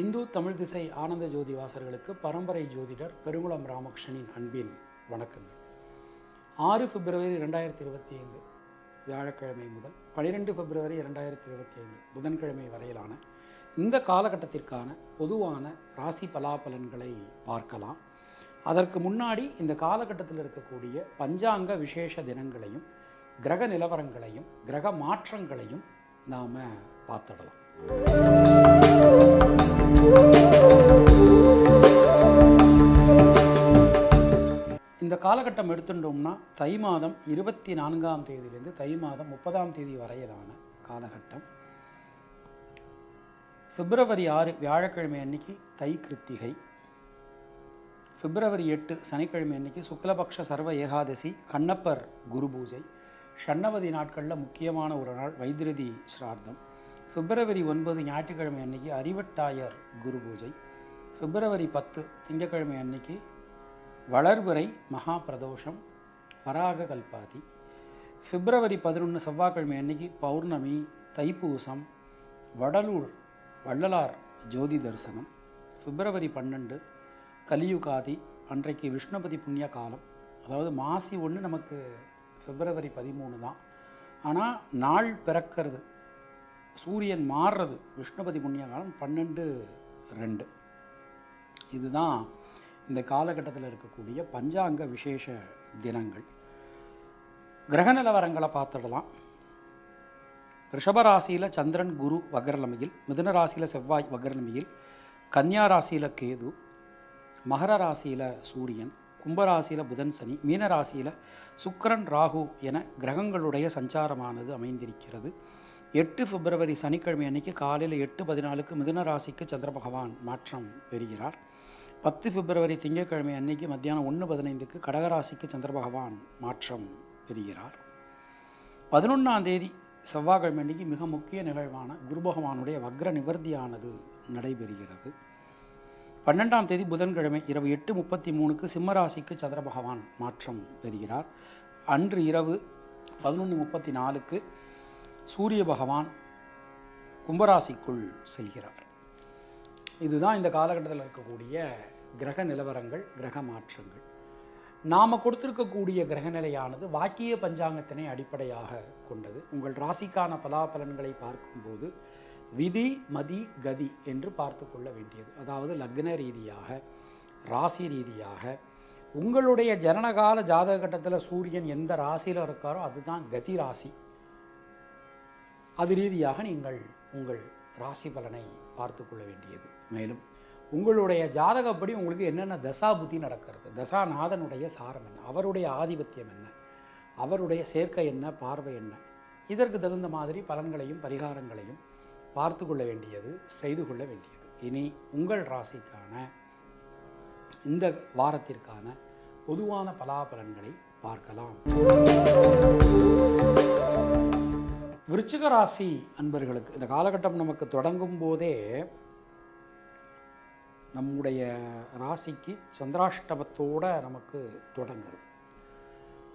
இந்து தமிழ் திசை ஆனந்த ஜோதி வாசர்களுக்கு பரம்பரை ஜோதிடர் பெருங்குளம் ராமகிருஷ்ணனின் அன்பின் வணக்கங்கள். 6 பிப்ரவரி 2025 வியாழக்கிழமை முதல் 12 பிப்ரவரி 2025 புதன்கிழமை வரையிலான இந்த காலகட்டத்திற்கான பொதுவான ராசி பலாபலன்களை பார்க்கலாம். அதற்கு முன்னாடி இந்த காலகட்டத்தில் இருக்கக்கூடிய பஞ்சாங்க விசேஷ தினங்களையும் கிரக நிலவரங்களையும் கிரக மாற்றங்களையும் நாம் பார்த்துடலாம். இந்த காலகட்டம் எடுத்துட்டோம்னா தை மாதம் 24ஆம் தேதியிலிருந்து தை மாதம் 30ஆம் தேதி வரையிலான காலகட்டம். பிப்ரவரி 6 வியாழக்கிழமை அன்னைக்கு தை கிருத்திகை, பிப்ரவரி 8 சனிக்கிழமை அன்னைக்கு சுக்லபக்ஷ சர்வ ஏகாதசி, கண்ணப்பர் குரு பூஜை, ஷண்ணவதி நாட்களில் முக்கியமான ஒரு நாள் வைத்திருதி ஸ்ரார்த்தம். பிப்ரவரி 9 ஞாயிற்றுக்கிழமை அன்னைக்கு அறிவட்டாயர் குரு பூஜை, பிப்ரவரி 10 திங்கட்கிழமை அன்னைக்கு வளர்பிறை மகா பிரதோஷம் பராக கல்பாதி, பிப்ரவரி 11 செவ்வாய்க்கிழமை அன்னைக்கு பௌர்ணமி தைப்பூசம் வடலூர் வள்ளலார் ஜோதி தரிசனம், பிப்ரவரி 12 கலியுகாதி அன்றைக்கு விஷ்ணுபதி புண்ணிய காலம். அதாவது மாசி 1 நமக்கு பிப்ரவரி 13 தான், ஆனால் நாள் பிறக்கிறது சூரியன் மாறுறது விஷ்ணுபதி புண்ணிய காலம் 12/2. இதுதான் இந்த காலகட்டத்தில் இருக்கக்கூடிய பஞ்சாங்க விசேஷ தினங்கள். கிரக நிலவரங்களை பார்த்துடலாம். ரிஷபராசியில் சந்திரன் குரு வக்ரநிலையில், மிதுன ராசியில் செவ்வாய் வக்ரநிலையில், கன்னியா ராசியில் கேது, மகர ராசியில் சூரியன், கும்பராசியில் புதன் சனி, மீன ராசியில் சுக்கிரன் ராகு என கிரகங்களுடைய சஞ்சாரமானது அமைந்திருக்கிறது. 8 பிப்ரவரி சனிக்கிழமை அன்னைக்கு காலையில் 8:14 மிதுன ராசிக்கு சந்திர பகவான் மாற்றம் பெறுகிறார். 10 பிப்ரவரி திங்கட்கிழமை அன்னைக்கு மத்தியானம் 1:15 கடகராசிக்கு சந்திர பகவான் மாற்றம் பெறுகிறார். 11ஆம் தேதி செவ்வாய்க்கிழமை அன்னைக்கு மிக முக்கிய நிகழ்வான குரு பகவானுடைய வக்ர நிவர்த்தியானது நடைபெறுகிறது. 12ஆம் தேதி புதன்கிழமை இரவு 8:33 சிம்மராசிக்கு சந்திர பகவான் மாற்றம் பெறுகிறார். அன்று இரவு 11:34 சூரிய பகவான் கும்பராசிக்குள் செல்கிறார். இதுதான் இந்த காலகட்டத்தில் இருக்கக்கூடிய கிரக நிலவரங்கள், கிரக மாற்றங்கள். நாம் கொடுத்திருக்கக்கூடிய கிரகநிலையானது வாக்கிய பஞ்சாங்கத்தினை அடிப்படையாக கொண்டது. உங்கள் ராசிக்கான பலாபலன்களை பார்க்கும்போது விதி மதி கதி என்று பார்த்து கொள்ள வேண்டியது. அதாவது லக்ன ரீதியாக ராசி ரீதியாக உங்களுடைய ஜனனகால ஜாதக கட்டத்தில் சூரியன் எந்த ராசியில் இருக்காரோ அதுதான் கதி ராசி. அது ரீதியாக நீங்கள் உங்கள் ராசி பலனை பார்த்து கொள்ள வேண்டியது. மேலும் உங்களுடைய ஜாதகப்படி உங்களுக்கு என்னென்ன தசாபுத்தி நடக்கிறது, தசாநாதனுடைய சாரம் என்ன, அவருடைய ஆதிபத்தியம் என்ன, அவருடைய சேர்க்கை என்ன, பார்வை என்ன, இதற்கு தகுந்த மாதிரி பலன்களையும் பரிகாரங்களையும் பார்த்து கொள்ள வேண்டியது, செய்து கொள்ள வேண்டியது. இனி உங்கள் ராசிக்கான இந்த வாரத்திற்கான பொதுவான பலாபலன்களை பார்க்கலாம். விருச்சிக ராசி அன்பர்களுக்கு இந்த காலகட்டம் நமக்கு தொடங்கும் போதே நம்முடைய ராசிக்கு சந்திராஷ்டமத்தோடு நமக்கு தொடங்குறது.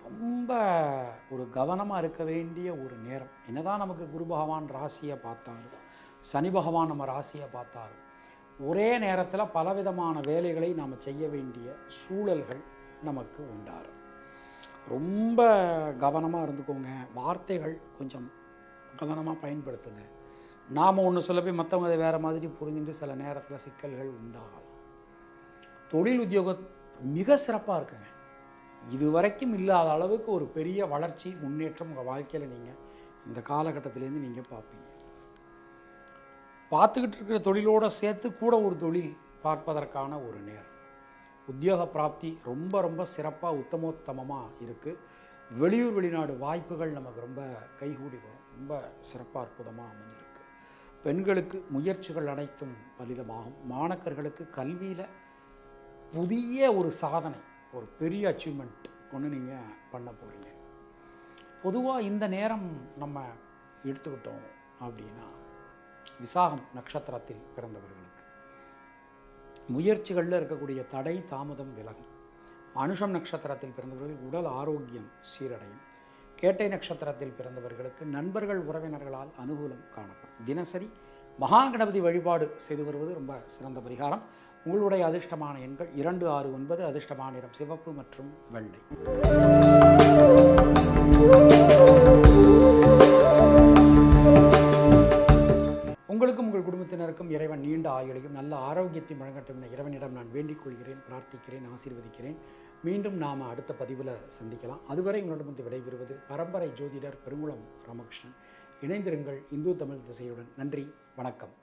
ரொம்ப ஒரு கவனமாக இருக்க வேண்டிய ஒரு நேரம். என்னதான் நமக்கு குரு பகவான் ராசியை பார்த்தாலும் சனி பகவான் நம்ம ராசியை பார்த்தாலும் ஒரே நேரத்தில் பலவிதமான வேலைகளை நாம் செய்ய வேண்டிய சூழல்கள் நமக்கு உண்டாரு. ரொம்ப கவனமாக இருந்துக்கோங்க. வார்த்தைகள் கொஞ்சம் கவனமாக பயன்படுத்துங்க. நாம் ஒன்று சொல்ல போய் மற்றவங்க அதை வேறு மாதிரி புரிஞ்சுட்டு சில நேரத்தில் சிக்கல்கள் உண்டாகலாம். தொழில் உத்தியோகம் மிக சிறப்பாக இருக்குங்க. இதுவரைக்கும் இல்லாத அளவுக்கு ஒரு பெரிய வளர்ச்சி முன்னேற்றம் உங்கள் வாழ்க்கையில் நீங்கள் இந்த காலகட்டத்திலேருந்து நீங்கள் பார்ப்பீங்க. பார்த்துக்கிட்டு இருக்கிற தொழிலோடு சேர்த்து கூட ஒரு தொழில் பார்ப்பதற்கான ஒரு நேரம். உத்தியோக பிராப்தி ரொம்ப ரொம்ப சிறப்பாக உத்தமோத்தமமாக இருக்குது. வெளியூர் வெளிநாடு வாய்ப்புகள் நமக்கு ரொம்ப கைகூடி வரும். ரொம்ப சிறப்பாக அற்புதமாக அமைஞ்சிருக்கு. பெண்களுக்கு முயற்சிகள் அனைத்தும் பலிதமாகும். மாணக்கர்களுக்கு கல்வியில் புதிய ஒரு சாதனை, ஒரு பெரிய அச்சீவ்மெண்ட் ஒன்று நீங்கள் பண்ண போகிறீங்க. பொதுவாக இந்த நேரம் நம்ம எடுத்துக்கிட்டோம் அப்படின்னா விசாகம் நட்சத்திரத்தில் பிறந்தவர்களுக்கு முயற்சிகளில் இருக்கக்கூடிய தடை தாமதம் விலகும். அனுஷம் நட்சத்திரத்தில் பிறந்தவர்கள் உடல் ஆரோக்கியம் சீரடையும். கேட்டை நட்சத்திரத்தில் பிறந்தவர்களுக்கு நண்பர்கள் உறவினர்களால் அனுகூலம் காணப்படும். தினசரி மகா கணபதி வழிபாடு செய்து வருவது ரொம்ப சிறந்த பரிகாரம். உங்களுடைய அதிர்ஷ்டமான எண்கள் 2, 6, 9. அதிர்ஷ்டமான நிறம் சிவப்பு மற்றும் வெள்ளை. உங்களுக்கும் உங்கள் குடும்பத்தினருக்கும் இறைவன் நீண்ட ஆயுளையும் நல்ல ஆரோக்கியத்தையும் வழங்கட்டும் என இறைவனிடம் நான் வேண்டிக் கொள்கிறேன், பிரார்த்திக்கிறேன், ஆசீர்வதிக்கிறேன். மீண்டும் நாம் அடுத்த பதிவில் சந்திக்கலாம். அதுவரை உங்களிடமிருந்து விடைபெறுவது பரம்பரை ஜோதிடர் பெருங்குளம் ராமகிருஷ்ணன். இணைந்திருங்கள் இந்து தமிழ் திசையுடன். நன்றி, வணக்கம்.